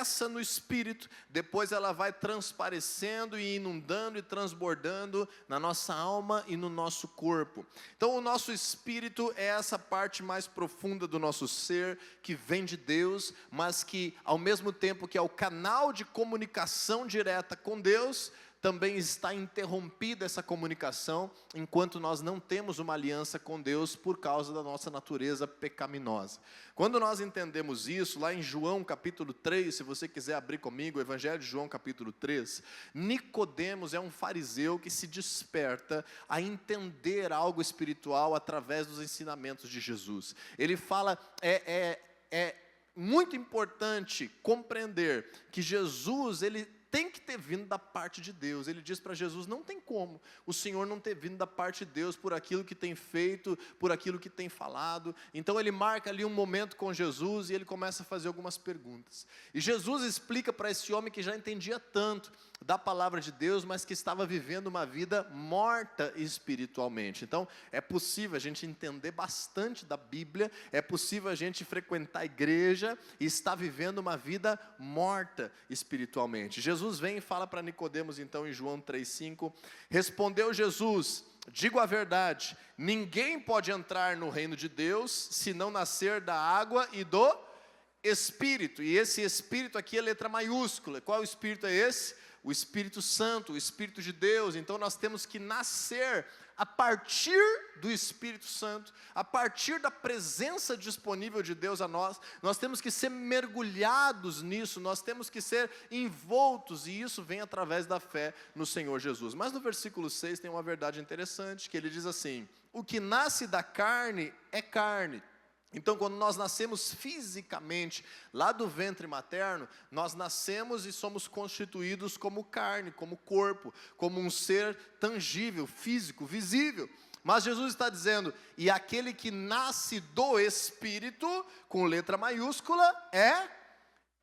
começa no espírito, depois ela vai transparecendo e inundando e transbordando na nossa alma e no nosso corpo. Então o nosso espírito é essa parte mais profunda do nosso ser, que vem de Deus, mas que ao mesmo tempo que é o canal de comunicação direta com Deus, também está interrompida essa comunicação, enquanto nós não temos uma aliança com Deus por causa da nossa natureza pecaminosa. Quando nós entendemos isso, lá em João capítulo 3, se você quiser abrir comigo, o Evangelho de João capítulo 3, Nicodemos é um fariseu que se desperta a entender algo espiritual através dos ensinamentos de Jesus. Ele fala, é muito importante compreender que Jesus, ele tem que ter vindo da parte de Deus. Ele diz para Jesus, não tem como o Senhor não ter vindo da parte de Deus por aquilo que tem feito, por aquilo que tem falado. Então ele marca ali um momento com Jesus e ele começa a fazer algumas perguntas. E Jesus explica para esse homem que já entendia tanto da palavra de Deus, mas que estava vivendo uma vida morta espiritualmente. Então é possível a gente entender bastante da Bíblia, é possível a gente frequentar a igreja e estar vivendo uma vida morta espiritualmente. Jesus vem e fala para Nicodemos então em João 3,5, respondeu Jesus, digo a verdade, ninguém pode entrar no reino de Deus se não nascer da água e do Espírito. E esse Espírito aqui é letra maiúscula. Qual Espírito é esse? O Espírito Santo, o Espírito de Deus. Então nós temos que nascer a partir do Espírito Santo, a partir da presença disponível de Deus a nós. Nós temos que ser mergulhados nisso, nós temos que ser envoltos, e isso vem através da fé no Senhor Jesus. Mas no versículo 6 tem uma verdade interessante, que ele diz assim, o que nasce da carne é carne. Então, quando nós nascemos fisicamente, lá do ventre materno, nós nascemos e somos constituídos como carne, como corpo, como um ser tangível, físico, visível. Mas Jesus está dizendo, e aquele que nasce do Espírito, com letra maiúscula, é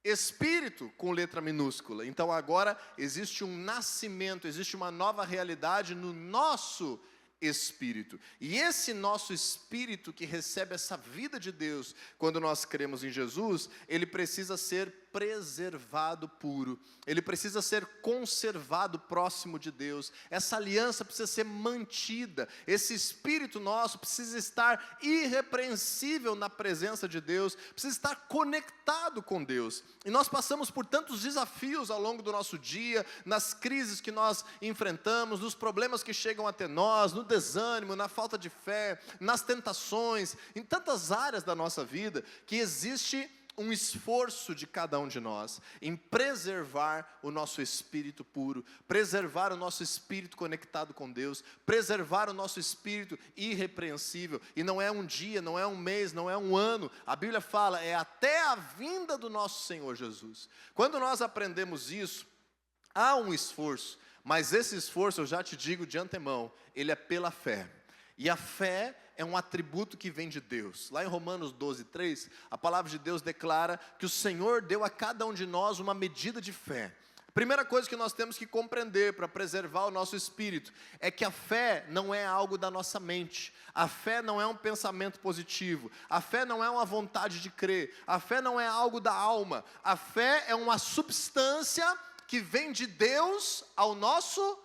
Espírito, com letra minúscula. Então agora existe um nascimento, existe uma nova realidade no nosso Espírito. E esse nosso Espírito que recebe essa vida de Deus, quando nós cremos em Jesus, ele precisa ser preservado puro, ele precisa ser conservado próximo de Deus, essa aliança precisa ser mantida, esse Espírito nosso precisa estar irrepreensível na presença de Deus, precisa estar conectado com Deus. E nós passamos por tantos desafios ao longo do nosso dia, nas crises que nós enfrentamos, nos problemas que chegam até nós, no desânimo, na falta de fé, nas tentações, em tantas áreas da nossa vida, que existe um esforço de cada um de nós em preservar o nosso espírito puro, preservar o nosso espírito conectado com Deus, preservar o nosso espírito irrepreensível. E não é um dia, não é um mês, não é um ano. A Bíblia fala, é até a vinda do nosso Senhor Jesus. Quando nós aprendemos isso, há um esforço, mas esse esforço, eu já te digo de antemão, ele é pela fé. E a fé é um atributo que vem de Deus. Lá em Romanos 12:3, a palavra de Deus declara que o Senhor deu a cada um de nós uma medida de fé. A primeira coisa que nós temos que compreender para preservar o nosso espírito é que a fé não é algo da nossa mente. A fé não é um pensamento positivo. A fé não é uma vontade de crer. A fé não é algo da alma. A fé é uma substância que vem de Deus ao nosso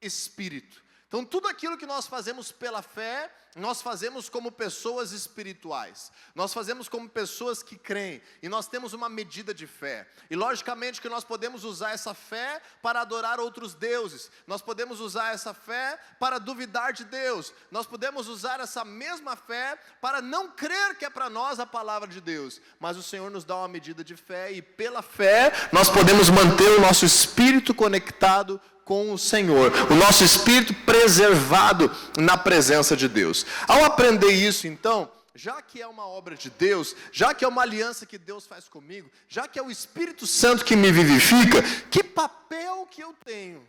espírito. Então tudo aquilo que nós fazemos pela fé, nós fazemos como pessoas espirituais, nós fazemos como pessoas que creem, e nós temos uma medida de fé, e logicamente que nós podemos usar essa fé para adorar outros deuses, nós podemos usar essa fé para duvidar de Deus, nós podemos usar essa mesma fé para não crer que é para nós a palavra de Deus, mas o Senhor nos dá uma medida de fé, e pela fé nós podemos manter o nosso espírito conectado com o Senhor, o nosso espírito preservado na presença de Deus. Ao aprender isso, então, já que é uma obra de Deus, já que é uma aliança que Deus faz comigo, já que é o Espírito Santo que me vivifica, que papel que eu tenho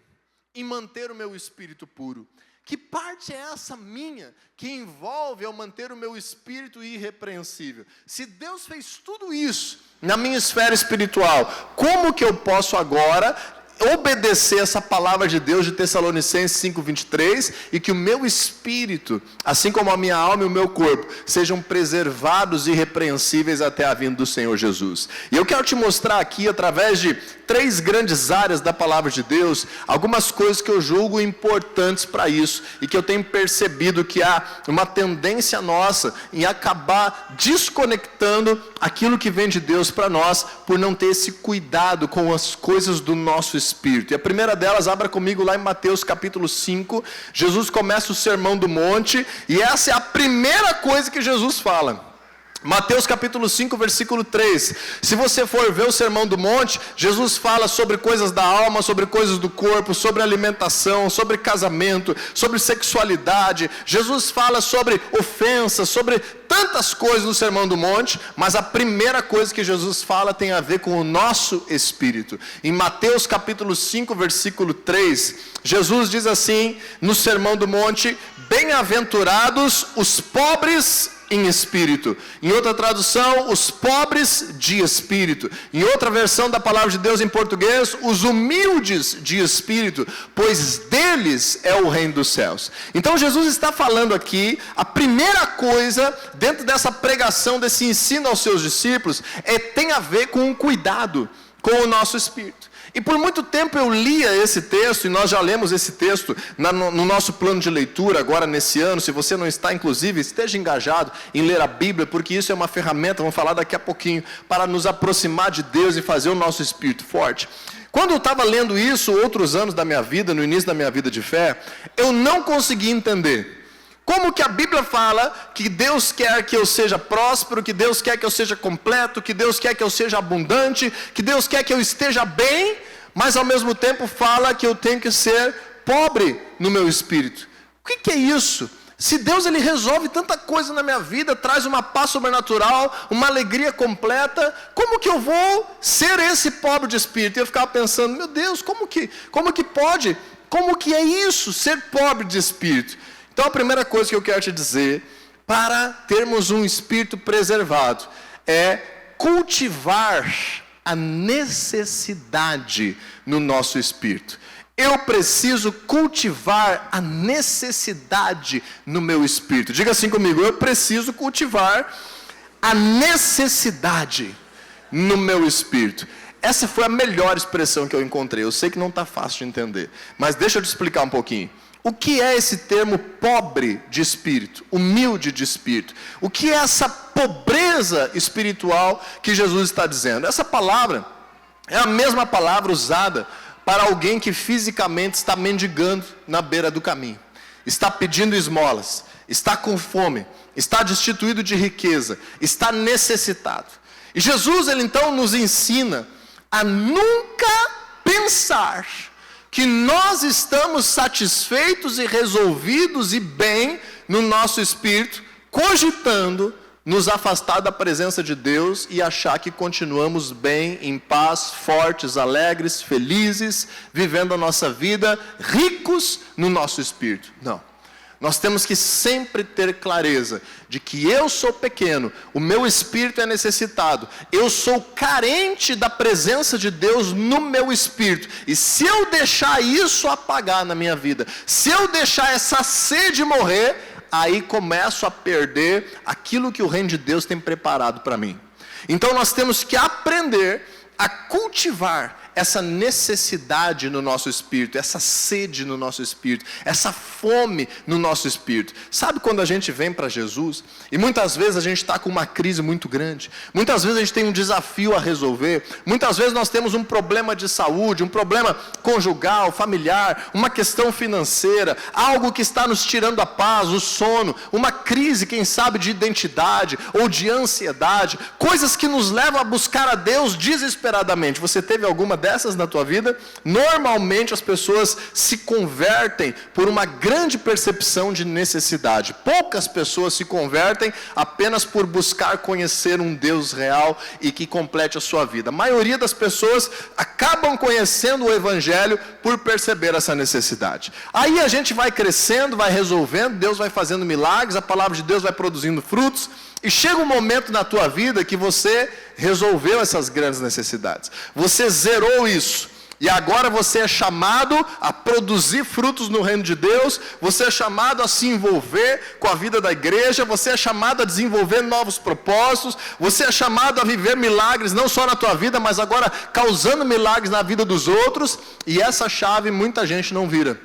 em manter o meu espírito puro? Que parte é essa minha que envolve eu manter o meu espírito irrepreensível? Se Deus fez tudo isso na minha esfera espiritual, como que eu posso agora obedecer essa palavra de Deus de Tessalonicenses 5:23, e que o meu espírito, assim como a minha alma e o meu corpo, sejam preservados e irrepreensíveis até a vinda do Senhor Jesus. E eu quero te mostrar aqui, através de 3 grandes áreas da palavra de Deus, algumas coisas que eu julgo importantes para isso, e que eu tenho percebido que há uma tendência nossa em acabar desconectando aquilo que vem de Deus para nós, por não ter esse cuidado com as coisas do nosso espírito. E a primeira delas, abra comigo lá em Mateus capítulo 5, Jesus começa o Sermão do Monte, e essa é a primeira coisa que Jesus fala. Mateus capítulo 5, versículo 3. Se você for ver o Sermão do Monte, Jesus fala sobre coisas da alma, sobre coisas do corpo, sobre alimentação, sobre casamento, sobre sexualidade. Jesus fala sobre ofensas, sobre tantas coisas no Sermão do Monte, mas a primeira coisa que Jesus fala tem a ver com o nosso espírito. Em Mateus capítulo 5, versículo 3, Jesus diz assim, no Sermão do Monte: bem-aventurados os pobres em espírito. Em outra tradução, os pobres de espírito. Em outra versão da palavra de Deus em português, os humildes de espírito, pois deles é o reino dos céus. Então Jesus está falando aqui, a primeira coisa dentro dessa pregação, desse ensino aos seus discípulos, tem a ver com um cuidado com o nosso espírito. E por muito tempo eu lia esse texto, e nós já lemos esse texto no nosso plano de leitura agora nesse ano. Se você não está, inclusive, esteja engajado em ler a Bíblia, porque isso é uma ferramenta, vamos falar daqui a pouquinho, para nos aproximar de Deus e fazer o nosso espírito forte. Quando eu estava lendo isso, outros anos da minha vida, no início da minha vida de fé, eu não conseguia entender como que a Bíblia fala que Deus quer que eu seja próspero, que Deus quer que eu seja completo, que Deus quer que eu seja abundante, que Deus quer que eu esteja bem, mas ao mesmo tempo fala que eu tenho que ser pobre no meu espírito. O que é isso? Se Deus ele resolve tanta coisa na minha vida, traz uma paz sobrenatural, uma alegria completa, como que eu vou ser esse pobre de espírito? E eu ficava pensando, meu Deus, como que pode? Como que é isso, ser pobre de espírito? Então a primeira coisa que eu quero te dizer, para termos um espírito preservado, é cultivar a necessidade no nosso espírito. Eu preciso cultivar a necessidade no meu espírito. Diga assim comigo, eu preciso cultivar a necessidade no meu espírito. Essa foi a melhor expressão que eu encontrei. Eu sei que não está fácil de entender, mas deixa eu te explicar um pouquinho. O que é esse termo pobre de espírito, humilde de espírito? O que é essa pobreza espiritual que Jesus está dizendo? Essa palavra é a mesma palavra usada para alguém que fisicamente está mendigando na beira do caminho, está pedindo esmolas, está com fome, está destituído de riqueza, está necessitado. E Jesus, ele então nos ensina a nunca pensar que nós estamos satisfeitos e resolvidos e bem no nosso espírito, cogitando nos afastar da presença de Deus e achar que continuamos bem, em paz, fortes, alegres, felizes, vivendo a nossa vida, ricos no nosso espírito. Não. Nós temos que sempre ter clareza de que eu sou pequeno, o meu espírito é necessitado, eu sou carente da presença de Deus no meu espírito. E se eu deixar isso apagar na minha vida, se eu deixar essa sede morrer, aí começo a perder aquilo que o reino de Deus tem preparado para mim. Então nós temos que aprender a cultivar essa necessidade no nosso espírito, essa sede no nosso espírito, essa fome no nosso espírito. Sabe quando a gente vem para Jesus, e muitas vezes a gente está com uma crise muito grande, muitas vezes a gente tem um desafio a resolver, muitas vezes nós temos um problema de saúde, um problema conjugal, familiar, uma questão financeira, algo que está nos tirando a paz, o sono, uma crise, quem sabe, de identidade ou de ansiedade, coisas que nos levam a buscar a Deus desesperadamente. Você teve alguma dessas na tua vida? Normalmente as pessoas se convertem por uma grande percepção de necessidade. Poucas pessoas se convertem apenas por buscar conhecer um Deus real e que complete a sua vida. A maioria das pessoas acabam conhecendo o Evangelho por perceber essa necessidade. Aí a gente vai crescendo, vai resolvendo, Deus vai fazendo milagres, a palavra de Deus vai produzindo frutos, e chega um momento na tua vida que você resolveu essas grandes necessidades. Você zerou isso. E agora você é chamado a produzir frutos no reino de Deus, você é chamado a se envolver com a vida da igreja, você é chamado a desenvolver novos propósitos, você é chamado a viver milagres, não só na tua vida, mas agora causando milagres na vida dos outros, e essa chave muita gente não vira.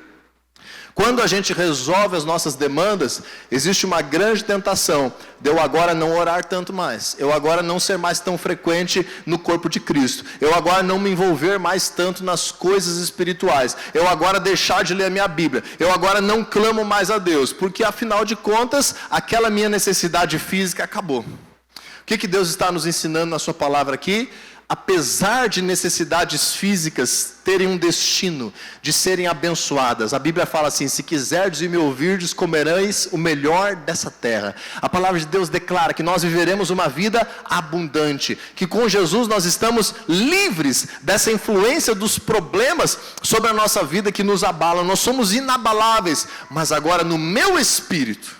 Quando a gente resolve as nossas demandas, existe uma grande tentação de eu agora não orar tanto mais, eu agora não ser mais tão frequente no corpo de Cristo, eu agora não me envolver mais tanto nas coisas espirituais, eu agora deixar de ler a minha Bíblia, eu agora não clamo mais a Deus, porque afinal de contas, aquela minha necessidade física acabou. O que Deus está nos ensinando na sua palavra aqui? Apesar de necessidades físicas terem um destino de serem abençoadas, a Bíblia fala assim: se quiserdes e me ouvirdes, comereis o melhor dessa terra. A palavra de Deus declara que nós viveremos uma vida abundante, que com Jesus nós estamos livres dessa influência dos problemas sobre a nossa vida que nos abalam, nós somos inabaláveis. Mas agora no meu espírito,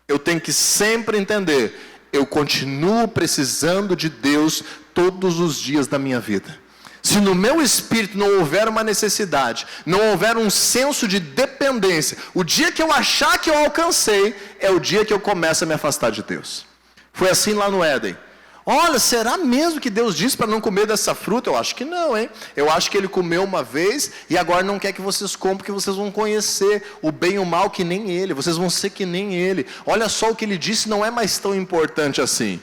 eu tenho que sempre entender, eu continuo precisando de Deus todos os dias da minha vida. Se no meu espírito não houver uma necessidade, não houver um senso de dependência, o dia que eu achar que eu alcancei, é o dia que eu começo a me afastar de Deus. Foi assim lá no Éden. Olha, será mesmo que Deus disse para não comer dessa fruta? Eu acho que não, hein? Eu acho que Ele comeu uma vez e agora não quer que vocês comam, porque vocês vão conhecer o bem e o mal que nem Ele, vocês vão ser que nem Ele. Olha só, o que Ele disse não é mais tão importante assim.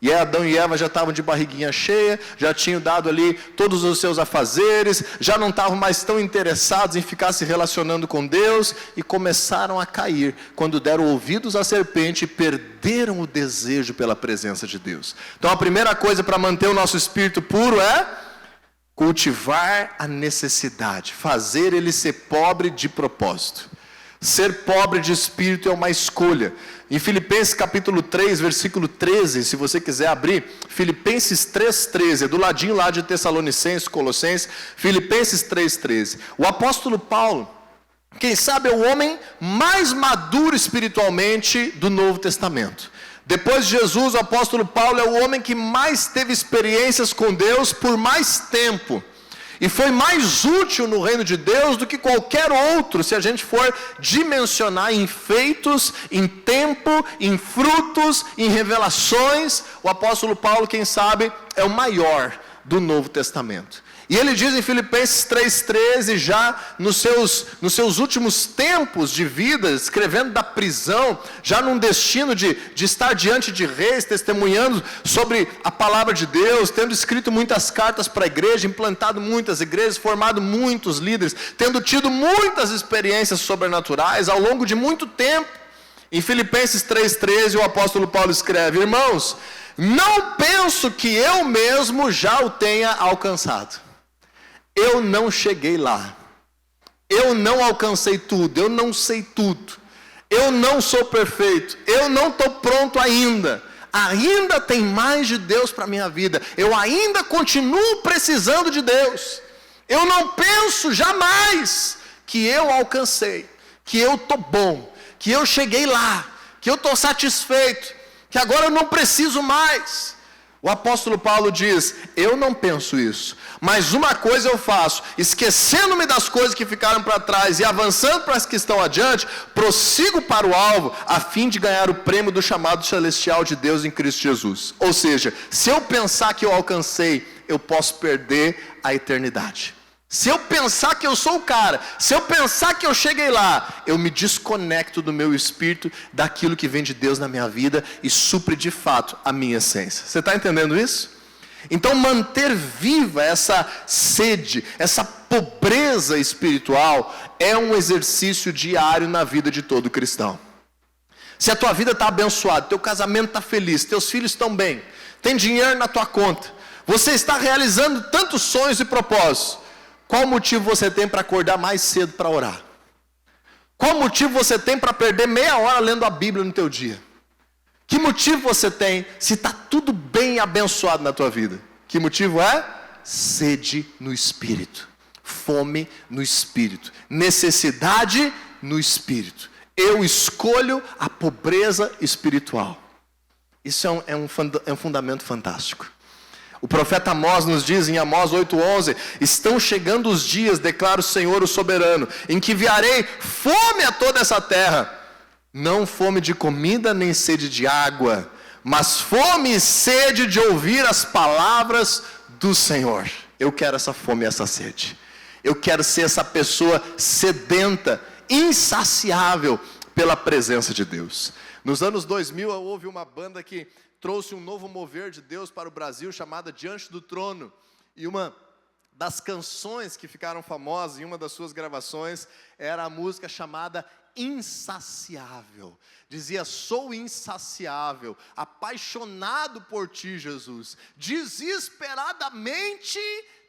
E Adão e Eva já estavam de barriguinha cheia, já tinham dado ali todos os seus afazeres, já não estavam mais tão interessados em ficar se relacionando com Deus, e começaram a cair, quando deram ouvidos à serpente e perderam o desejo pela presença de Deus. Então a primeira coisa para manter o nosso espírito puro é cultivar a necessidade, fazer ele ser pobre de propósito. Ser pobre de espírito é uma escolha. Em Filipenses capítulo 3, versículo 13, se você quiser abrir, Filipenses 3,13, é do ladinho lá de Tessalonicenses, Colossenses, Filipenses 3,13. O apóstolo Paulo, quem sabe é o homem mais maduro espiritualmente do Novo Testamento. Depois de Jesus, o apóstolo Paulo é o homem que mais teve experiências com Deus por mais tempo. E foi mais útil no reino de Deus do que qualquer outro, se a gente for dimensionar em feitos, em tempo, em frutos, em revelações. O apóstolo Paulo, quem sabe, é o maior do Novo Testamento. E ele diz em Filipenses 3,13, já nos seus últimos tempos de vida, escrevendo da prisão, já num destino de estar diante de reis, testemunhando sobre a palavra de Deus, tendo escrito muitas cartas para a igreja, implantado muitas igrejas, formado muitos líderes, tendo tido muitas experiências sobrenaturais ao longo de muito tempo. Em Filipenses 3,13, o apóstolo Paulo escreve: irmãos, não penso que eu mesmo já o tenha alcançado. Eu não cheguei lá, eu não alcancei tudo, eu não sei tudo, eu não sou perfeito, eu não estou pronto ainda tem mais de Deus para a minha vida, eu ainda continuo precisando de Deus. Eu não penso jamais que eu alcancei, que eu estou bom, que eu cheguei lá, que eu estou satisfeito, que agora eu não preciso mais. O apóstolo Paulo diz: eu não penso isso, mas uma coisa eu faço, esquecendo-me das coisas que ficaram para trás e avançando para as que estão adiante, prossigo para o alvo, a fim de ganhar o prêmio do chamado celestial de Deus em Cristo Jesus. Ou seja, se eu pensar que eu alcancei, eu posso perder a eternidade. Se eu pensar que eu sou o cara, se eu pensar que eu cheguei lá, eu me desconecto do meu espírito, daquilo que vem de Deus na minha vida e supre de fato a minha essência. Você está entendendo isso? Então manter viva essa sede, essa pobreza espiritual, é um exercício diário na vida de todo cristão. Se a tua vida está abençoada, teu casamento está feliz, teus filhos estão bem, tem dinheiro na tua conta, você está realizando tantos sonhos e propósitos, qual motivo você tem para acordar mais cedo para orar? Qual motivo você tem para perder meia hora lendo a Bíblia no teu dia? Que motivo você tem se está tudo bem abençoado na tua vida? Que motivo é? Sede no Espírito, fome no Espírito, necessidade no Espírito. Eu escolho a pobreza espiritual. Isso é um fundamento fantástico. O profeta Amós nos diz em Amós 8:11: estão chegando os dias, declara o Senhor o soberano, em que enviarei fome a toda essa terra, não fome de comida nem sede de água, mas fome e sede de ouvir as palavras do Senhor. Eu quero essa fome e essa sede. Eu quero ser essa pessoa sedenta, insaciável pela presença de Deus. Nos anos 2000 houve uma banda que trouxe um novo mover de Deus para o Brasil, chamada Diante do Trono. E uma das canções que ficaram famosas em uma das suas gravações era a música chamada Insaciável. Dizia: sou insaciável, apaixonado por ti, Jesus, desesperadamente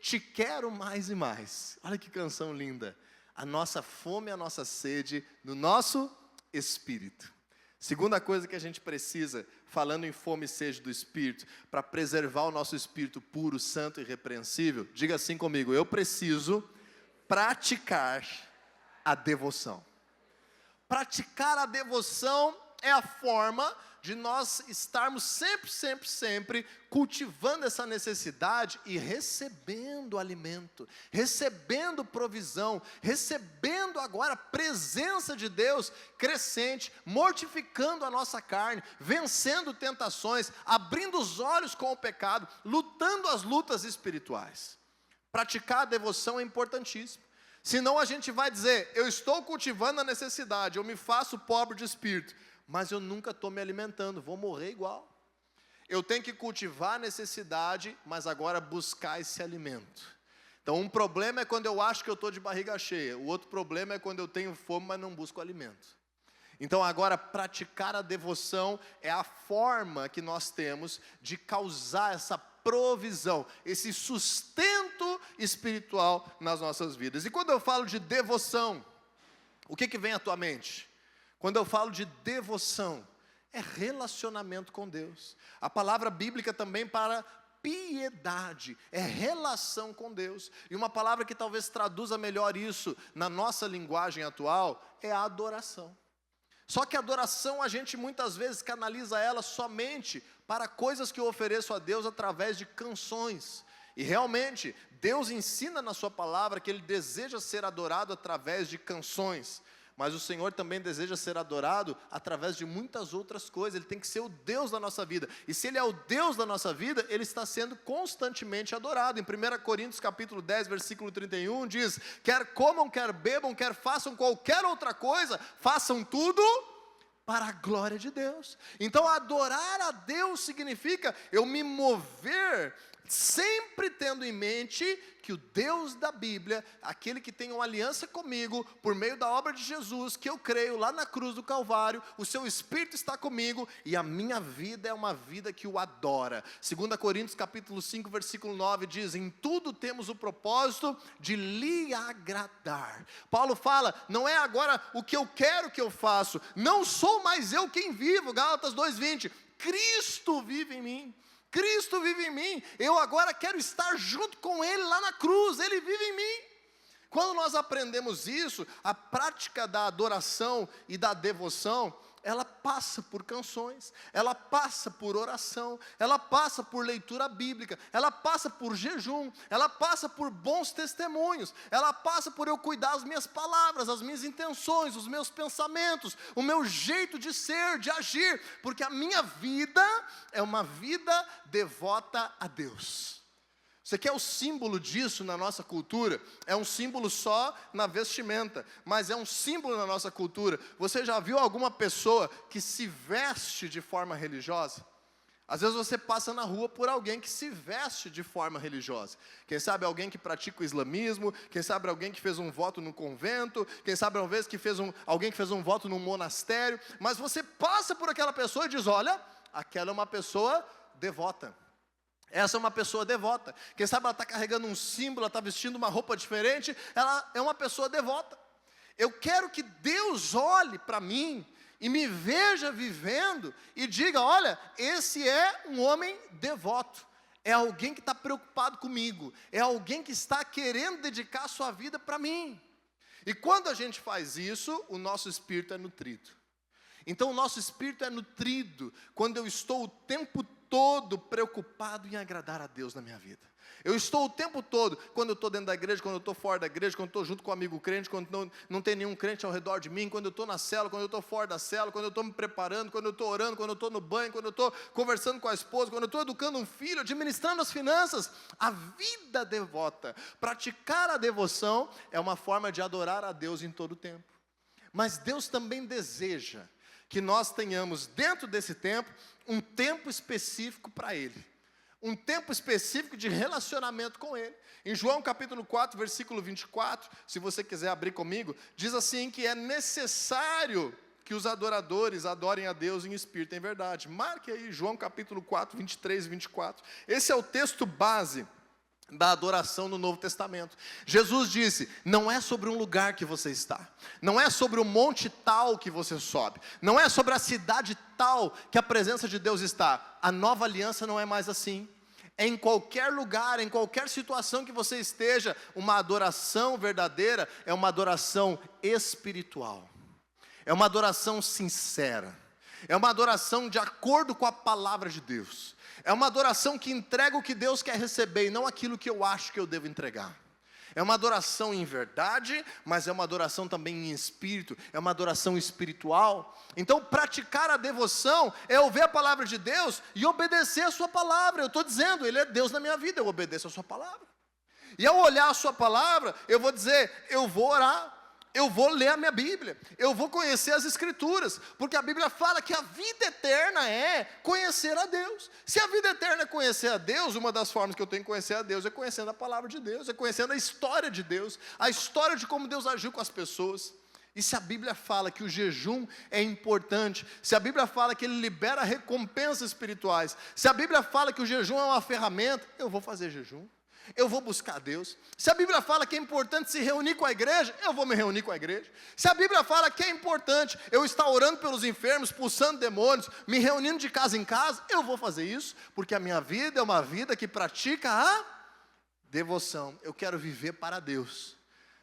te quero mais e mais. Olha que canção linda. A nossa fome, a nossa sede no nosso espírito. Segunda coisa que a gente precisa, falando em fome e sede do Espírito, para preservar o nosso espírito puro, santo e irrepreensível, diga assim comigo: eu preciso praticar a devoção. Praticar a devoção é a forma de nós estarmos sempre cultivando essa necessidade e recebendo alimento, recebendo provisão, recebendo agora a presença de Deus crescente, mortificando a nossa carne, vencendo tentações, abrindo os olhos com o pecado, lutando as lutas espirituais. Praticar a devoção é importantíssimo. Senão a gente vai dizer: eu estou cultivando a necessidade, eu me faço pobre de espírito, mas eu nunca estou me alimentando, vou morrer igual. Eu tenho que cultivar a necessidade, mas agora buscar esse alimento. Então um problema é quando eu acho que eu estou de barriga cheia, o outro problema é quando eu tenho fome, mas não busco alimento. Então agora praticar a devoção é a forma que nós temos de causar essa provisão, esse sustento espiritual nas nossas vidas. E quando eu falo de devoção, o que vem à tua mente? Quando eu falo de devoção, é relacionamento com Deus. A palavra bíblica também para piedade, é relação com Deus. E uma palavra que talvez traduza melhor isso na nossa linguagem atual é a adoração. Só que a adoração a gente muitas vezes canaliza ela somente para coisas que eu ofereço a Deus através de canções. E realmente, Deus ensina na sua palavra que Ele deseja ser adorado através de canções. Mas o Senhor também deseja ser adorado através de muitas outras coisas. Ele tem que ser o Deus da nossa vida. E se Ele é o Deus da nossa vida, Ele está sendo constantemente adorado. Em 1 Coríntios capítulo 10, versículo 31, diz: quer comam, quer bebam, quer façam qualquer outra coisa, façam tudo para a glória de Deus. Então adorar a Deus significa eu me mover sempre tendo em mente que o Deus da Bíblia, aquele que tem uma aliança comigo, por meio da obra de Jesus, que eu creio lá na cruz do Calvário, o seu Espírito está comigo, e a minha vida é uma vida que o adora. 2 Coríntios capítulo 5, versículo 9 diz: em tudo temos o propósito de lhe agradar. Paulo fala, não é agora o que eu quero que eu faço, não sou mais eu quem vivo, Gálatas 2:20, Cristo vive em mim. Cristo vive em mim, eu agora quero estar junto com Ele lá na cruz, Ele vive em mim. Quando nós aprendemos isso, a prática da adoração e da devoção, ela passa por canções, ela passa por oração, ela passa por leitura bíblica, ela passa por jejum, ela passa por bons testemunhos, ela passa por eu cuidar das minhas palavras, as minhas intenções, os meus pensamentos, o meu jeito de ser, de agir, porque a minha vida é uma vida devota a Deus. Você quer o símbolo disso na nossa cultura? É um símbolo só na vestimenta, mas é um símbolo na nossa cultura. Você já viu alguma pessoa que se veste de forma religiosa? Às vezes você passa na rua por alguém que se veste de forma religiosa. Quem sabe alguém que pratica o islamismo, quem sabe alguém que fez um voto no convento, quem sabe uma vez que alguém que fez um voto no monastério, mas você passa por aquela pessoa e diz, olha, aquela é uma pessoa devota. Essa é uma pessoa devota. Quem sabe ela está carregando um símbolo, ela está vestindo uma roupa diferente, ela é uma pessoa devota. Eu quero que Deus olhe para mim e me veja vivendo e diga, olha, esse é um homem devoto. É alguém que está preocupado comigo. É alguém que está querendo dedicar a sua vida para mim. E quando a gente faz isso, o nosso espírito é nutrido. Então o nosso espírito é nutrido quando eu estou o tempo todo preocupado em agradar a Deus na minha vida. Eu estou o tempo todo, quando eu estou dentro da igreja, quando eu estou fora da igreja, quando eu estou junto com um amigo crente, quando não tem nenhum crente ao redor de mim, quando eu estou na célula, quando eu estou fora da célula, quando eu estou me preparando, quando eu estou orando, quando eu estou no banho, quando eu estou conversando com a esposa, quando eu estou educando um filho, administrando as finanças. A vida devota, praticar a devoção é uma forma de adorar a Deus em todo o tempo. Mas Deus também deseja que nós tenhamos dentro desse tempo, um tempo específico para Ele. Um tempo específico de relacionamento com Ele. Em João capítulo 4, versículo 24, se você quiser abrir comigo, diz assim que é necessário que os adoradores adorem a Deus em espírito e em verdade. Marque aí João capítulo 4, 23 e 24. Esse é o texto base da adoração no Novo Testamento. Jesus disse, não é sobre um lugar que você está, não é sobre o monte tal que você sobe, não é sobre a cidade tal que a presença de Deus está. A nova aliança não é mais assim. Em qualquer lugar, em qualquer situação que você esteja, uma adoração verdadeira é uma adoração espiritual, é uma adoração sincera, é uma adoração de acordo com a palavra de Deus, é uma adoração que entrega o que Deus quer receber e não aquilo que eu acho que eu devo entregar. É uma adoração em verdade, mas é uma adoração também em espírito, é uma adoração espiritual. Então praticar a devoção é ouvir a palavra de Deus e obedecer a sua palavra. Eu estou dizendo, Ele é Deus na minha vida, eu obedeço a sua palavra. E ao olhar a sua palavra, eu vou dizer, eu vou orar, eu vou ler a minha Bíblia, eu vou conhecer as Escrituras, porque a Bíblia fala que a vida eterna é conhecer a Deus. Se a vida eterna é conhecer a Deus, uma das formas que eu tenho de conhecer a Deus é conhecendo a palavra de Deus, é conhecendo a história de Deus, a história de como Deus agiu com as pessoas. E se a Bíblia fala que o jejum é importante, se a Bíblia fala que ele libera recompensas espirituais, se a Bíblia fala que o jejum é uma ferramenta, eu vou fazer jejum. Eu vou buscar Deus. Se a Bíblia fala que é importante se reunir com a igreja, eu vou me reunir com a igreja. Se a Bíblia fala que é importante eu estar orando pelos enfermos, expulsando demônios, me reunindo de casa em casa, eu vou fazer isso, porque a minha vida é uma vida que pratica a devoção. Eu quero viver para Deus.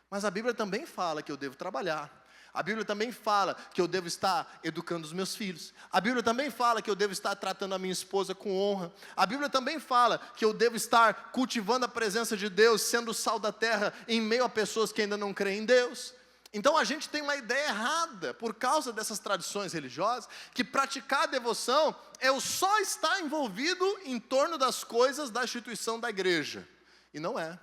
Mas a Bíblia também fala que eu devo trabalhar. A Bíblia também fala que eu devo estar educando os meus filhos. A Bíblia também fala que eu devo estar tratando a minha esposa com honra. A Bíblia também fala que eu devo estar cultivando a presença de Deus, sendo sal da terra em meio a pessoas que ainda não creem em Deus. Então a gente tem uma ideia errada, por causa dessas tradições religiosas, que praticar a devoção é o só estar envolvido em torno das coisas da instituição da igreja. E não é.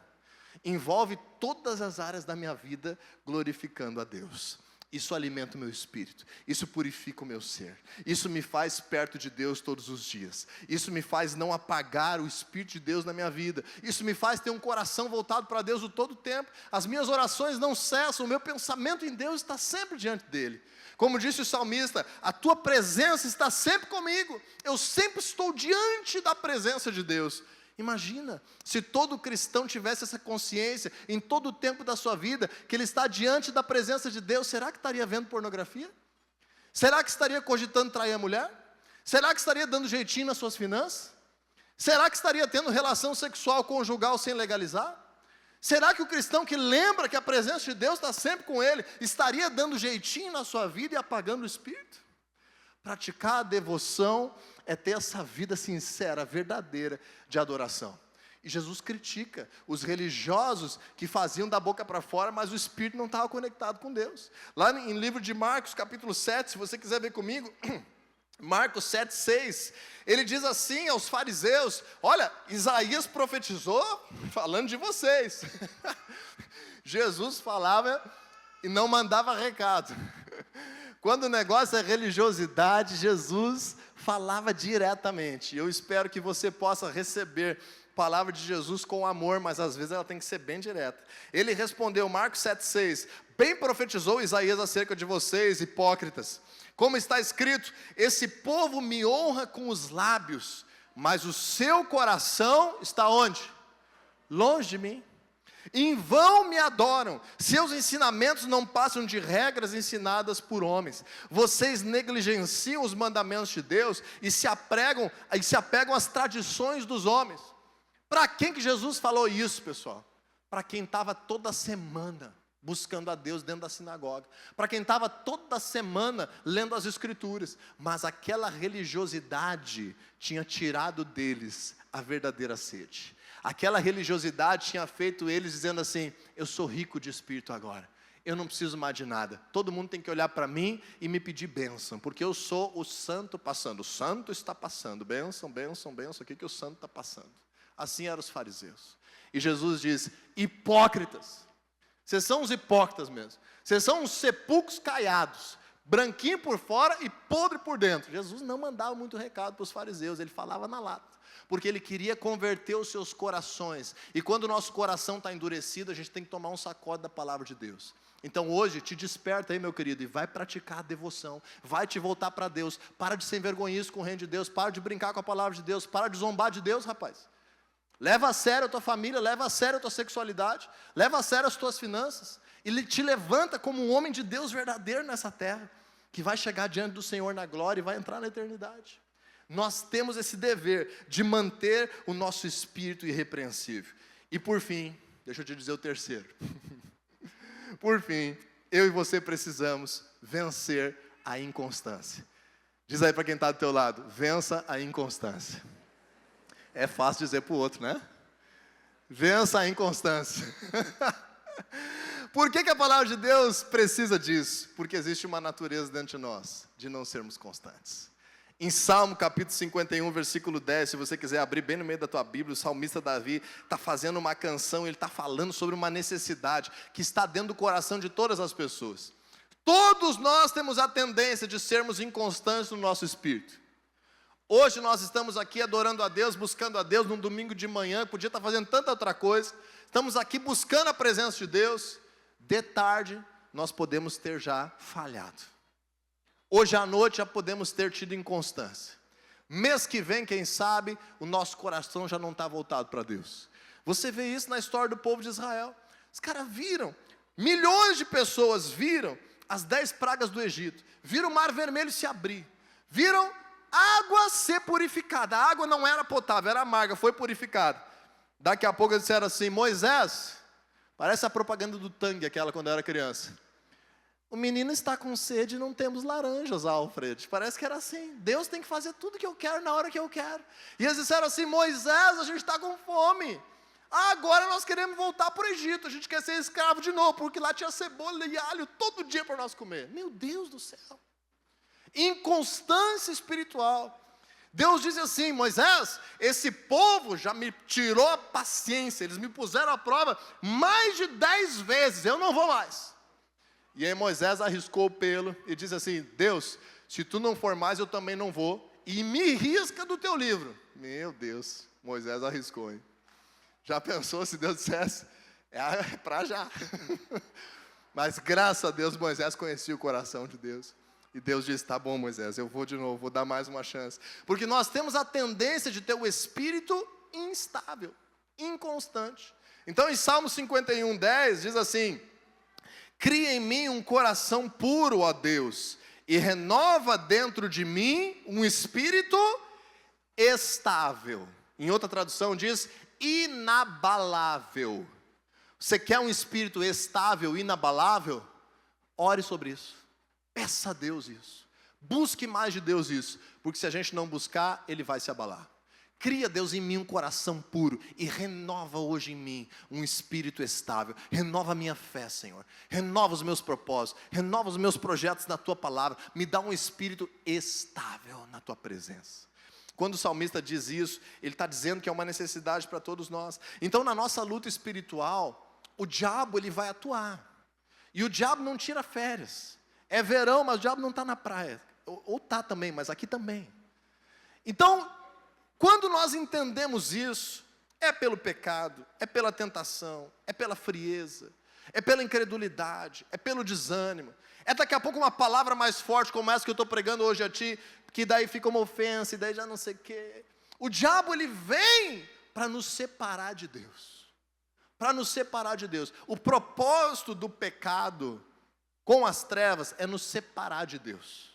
Envolve todas as áreas da minha vida glorificando a Deus. Isso alimenta o meu espírito, isso purifica o meu ser, isso me faz perto de Deus todos os dias, isso me faz não apagar o Espírito de Deus na minha vida, isso me faz ter um coração voltado para Deus o todo o tempo, as minhas orações não cessam, o meu pensamento em Deus está sempre diante dEle. Como disse o salmista, a tua presença está sempre comigo, eu sempre estou diante da presença de Deus. Imagina, se todo cristão tivesse essa consciência em todo o tempo da sua vida, que ele está diante da presença de Deus, será que estaria vendo pornografia? Será que estaria cogitando trair a mulher? Será que estaria dando jeitinho nas suas finanças? Será que estaria tendo relação sexual conjugal sem legalizar? Será que o cristão que lembra que a presença de Deus está sempre com ele, estaria dando jeitinho na sua vida e apagando o espírito? Praticar a devoção é ter essa vida sincera, verdadeira de adoração. E Jesus critica os religiosos que faziam da boca para fora, mas o espírito não estava conectado com Deus. Lá em livro de Marcos, capítulo 7, se você quiser ver comigo, Marcos 7, 6, ele diz assim aos fariseus, olha, Isaías profetizou falando de vocês. Jesus falava e não mandava recado. Quando o negócio é religiosidade, Jesus falava diretamente. Eu espero que você possa receber a palavra de Jesus com amor, mas às vezes ela tem que ser bem direta. Ele respondeu, Marcos 7,6, bem profetizou Isaías acerca de vocês, hipócritas. Como está escrito, esse povo me honra com os lábios, mas o seu coração está onde? Longe de mim. Em vão me adoram, seus ensinamentos não passam de regras ensinadas por homens. Vocês negligenciam os mandamentos de Deus e se apegam às tradições dos homens. Para quem que Jesus falou isso, pessoal? Para quem estava toda semana buscando a Deus dentro da sinagoga. Para quem estava toda semana lendo as Escrituras. Mas aquela religiosidade tinha tirado deles a verdadeira sede. Aquela religiosidade tinha feito eles dizendo assim: eu sou rico de espírito agora. Eu não preciso mais de nada. Todo mundo tem que olhar para mim e me pedir bênção, porque eu sou o santo passando. O santo está passando. Bênção, bênção, bênção. O que o santo está passando? Assim eram os fariseus. E Jesus diz: hipócritas. Vocês são os hipócritas mesmo. Vocês são uns sepulcros caiados. Branquinho por fora e podre por dentro. Jesus não mandava muito recado para os fariseus. Ele falava na lata. Porque ele queria converter os seus corações. E quando o nosso coração está endurecido, a gente tem que tomar um sacode da palavra de Deus. Então hoje, te desperta aí, meu querido, e vai praticar a devoção. Vai te voltar para Deus. Para de ser envergonhiço com o reino de Deus. Para de brincar com a palavra de Deus. Para de zombar de Deus, rapaz. Leva a sério a tua família, leva a sério a tua sexualidade. Leva a sério as tuas finanças. Ele te levanta como um homem de Deus verdadeiro nessa terra. Que vai chegar diante do Senhor na glória e vai entrar na eternidade. Nós temos esse dever de manter o nosso espírito irrepreensível. E por fim, deixa eu te dizer o terceiro. Por fim, eu e você precisamos vencer a inconstância. Diz aí para quem está do teu lado: vença a inconstância. É fácil dizer para o outro, né? Vença a inconstância. Por que a palavra de Deus precisa disso? Porque existe uma natureza dentro de nós, de não sermos constantes. Em Salmo capítulo 51, versículo 10, se você quiser abrir bem no meio da tua Bíblia, o salmista Davi está fazendo uma canção, ele está falando sobre uma necessidade que está dentro do coração de todas as pessoas. Todos nós temos a tendência de sermos inconstantes no nosso espírito. Hoje nós estamos aqui adorando a Deus, buscando a Deus num domingo de manhã, podia estar fazendo tanta outra coisa. Estamos aqui buscando a presença de Deus. De tarde nós podemos ter já falhado. Hoje à noite já podemos ter tido inconstância. Mês que vem, quem sabe, o nosso coração já não está voltado para Deus. Você vê isso na história do povo de Israel. Os caras viram, milhões de pessoas viram as 10 pragas do Egito. Viram o mar vermelho se abrir. Viram água ser purificada. A água não era potável, era amarga, foi purificada. Daqui a pouco eles disseram assim: Moisés, parece a propaganda do Tang, aquela quando eu era criança. O menino está com sede e não temos laranjas, Alfred. Parece que era assim. Deus tem que fazer tudo que eu quero na hora que eu quero. E eles disseram assim: Moisés, a gente está com fome. Agora nós queremos voltar para o Egito. A gente quer ser escravo de novo, porque lá tinha cebola e alho todo dia para nós comer. Meu Deus do céu. Inconstância espiritual. Deus diz assim: Moisés, esse povo já me tirou a paciência. Eles me puseram à prova mais de 10 vezes. Eu não vou mais. E aí Moisés arriscou o pelo e disse assim: Deus, se tu não for mais, eu também não vou. E me risca do teu livro. Meu Deus, Moisés arriscou, hein? Já pensou se Deus dissesse? É para já. Mas graças a Deus Moisés conhecia o coração de Deus. E Deus disse: tá bom, Moisés, eu vou de novo, vou dar mais uma chance. Porque nós temos a tendência de ter o espírito instável, inconstante. Então em Salmo 51, 10 diz assim: cria em mim um coração puro, ó Deus, e renova dentro de mim um espírito estável. Em outra tradução diz inabalável. Você quer um espírito estável, inabalável? Ore sobre isso. Peça a Deus isso. Busque mais de Deus isso. Porque se a gente não buscar, Ele vai se abalar. Cria, Deus, em mim um coração puro e renova hoje em mim um espírito estável. Renova a minha fé, Senhor. Renova os meus propósitos. Renova os meus projetos na Tua palavra. Me dá um espírito estável na Tua presença. Quando o salmista diz isso, ele está dizendo que é uma necessidade para todos nós. Então, na nossa luta espiritual, o diabo ele vai atuar. E o diabo não tira férias. É verão, mas o diabo não está na praia. Ou está também, mas aqui também. Então, quando nós entendemos isso, é pelo pecado, é pela tentação, é pela frieza, é pela incredulidade, é pelo desânimo. É daqui a pouco uma palavra mais forte como essa que eu estou pregando hoje a ti, que daí fica uma ofensa, e daí já não sei o quê. O diabo, ele vem para nos separar de Deus. Para nos separar de Deus. O propósito do pecado com as trevas é nos separar de Deus.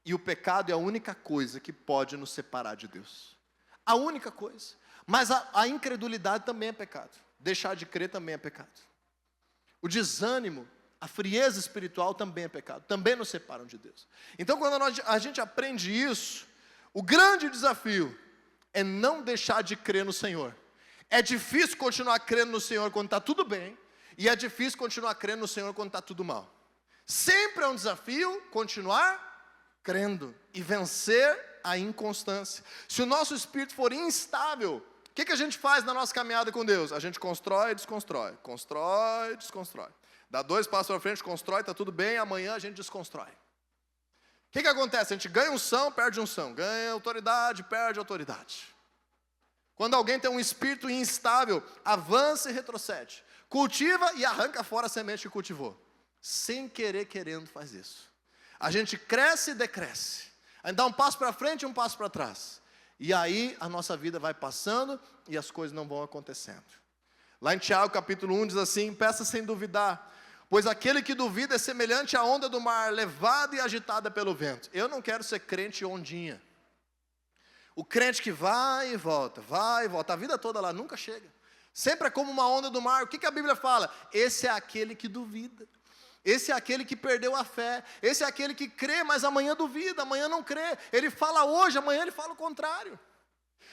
E o pecado é a única coisa que pode nos separar de Deus. A única coisa. Mas a incredulidade também é pecado. Deixar de crer também é pecado. o desânimo, a frieza espiritual também é pecado, também nos separam de Deus. Então, quando a gente aprende isso, o grande desafio é não deixar de crer no Senhor. É difícil continuar crendo no Senhor quando está tudo bem, e é difícil continuar crendo no Senhor quando está tudo mal. Sempre é um desafio continuar crendo e vencer a inconstância. Se o nosso espírito for instável, o que a gente faz na nossa caminhada com Deus? A gente constrói e desconstrói, constrói e desconstrói. Dá 2 passos para frente, constrói, está tudo bem, amanhã a gente desconstrói. O que acontece? A gente ganha unção, perde unção, ganha autoridade, perde autoridade. Quando alguém tem um espírito instável, avança e retrocede, cultiva e arranca fora a semente que cultivou. Sem querer, querendo faz isso. A gente cresce e decresce. A gente dá um passo para frente e um passo para trás. E aí a nossa vida vai passando e as coisas não vão acontecendo. Lá em Tiago capítulo 1 diz assim: peça sem duvidar, pois aquele que duvida é semelhante à onda do mar, levada e agitada pelo vento. Eu não quero ser crente ondinha. O crente que vai e volta, a vida toda lá, nunca chega. Sempre é como uma onda do mar. O que a Bíblia fala? Esse é aquele que duvida. Esse é aquele que perdeu a fé. Esse é aquele que crê, mas amanhã duvida, amanhã não crê. Ele fala hoje, amanhã ele fala o contrário.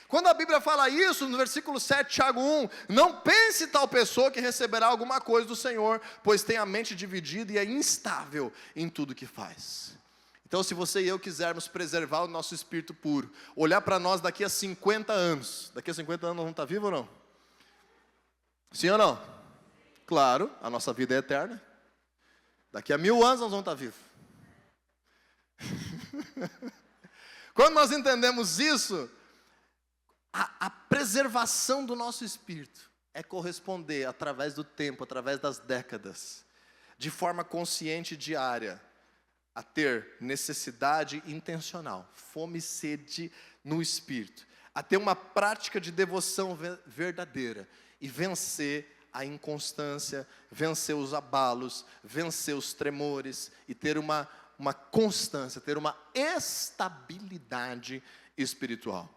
Quando a Bíblia fala isso, no versículo 7, Tiago 1, não pense tal pessoa que receberá alguma coisa do Senhor, pois tem a mente dividida e é instável em tudo que faz. Então, se você e eu quisermos preservar o nosso espírito puro, olhar para nós daqui a 50 anos, daqui a 50 anos nós vamos estar vivos ou não? Sim ou não? Claro, a nossa vida é eterna. Daqui a 1000 anos nós vamos estar vivos. Quando nós entendemos isso, a preservação do nosso espírito é corresponder através do tempo, através das décadas, de forma consciente e diária, a ter necessidade intencional, fome e sede no espírito, a ter uma prática de devoção verdadeira e vencer a inconstância, vencer os abalos, vencer os tremores e ter uma constância, ter uma estabilidade espiritual.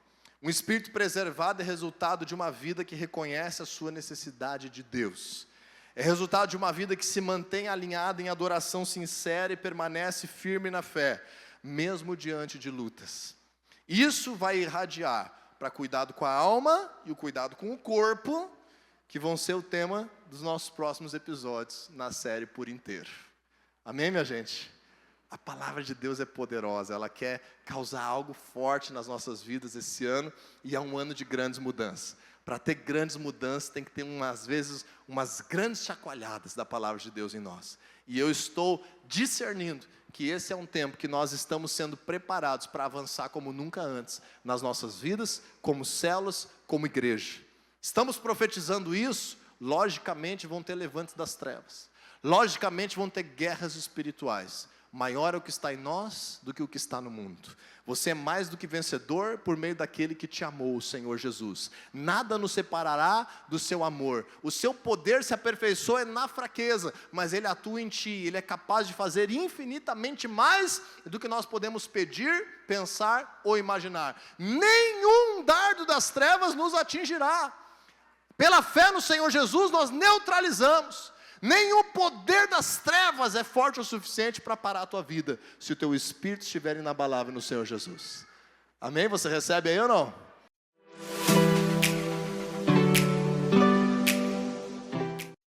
Um espírito preservado é resultado de uma vida que reconhece a sua necessidade de Deus. É resultado de uma vida que se mantém alinhada em adoração sincera e permanece firme na fé, mesmo diante de lutas. Isso vai irradiar para cuidado com a alma e o cuidado com o corpo, que vão ser o tema dos nossos próximos episódios na série por inteiro. Amém, minha gente? A palavra de Deus é poderosa, ela quer causar algo forte nas nossas vidas esse ano, e é um ano de grandes mudanças. Para ter grandes mudanças, tem que ter, às vezes, umas grandes chacoalhadas da palavra de Deus em nós. E eu estou discernindo que esse é um tempo que nós estamos sendo preparados para avançar como nunca antes, nas nossas vidas, como células, como igreja. Estamos profetizando isso, logicamente vão ter levantes das trevas. Logicamente vão ter guerras espirituais. Maior é o que está em nós do que o que está no mundo. Você é mais do que vencedor por meio daquele que te amou, o Senhor Jesus. Nada nos separará do seu amor. O seu poder se aperfeiçoa na fraqueza, mas Ele atua em ti. Ele é capaz de fazer infinitamente mais do que nós podemos pedir, pensar ou imaginar. Nenhum dardo das trevas nos atingirá. Pela fé no Senhor Jesus, nós neutralizamos. Nem o poder das trevas é forte o suficiente para parar a tua vida, se o teu espírito estiver inabalável no Senhor Jesus. Amém? Você recebe aí ou não?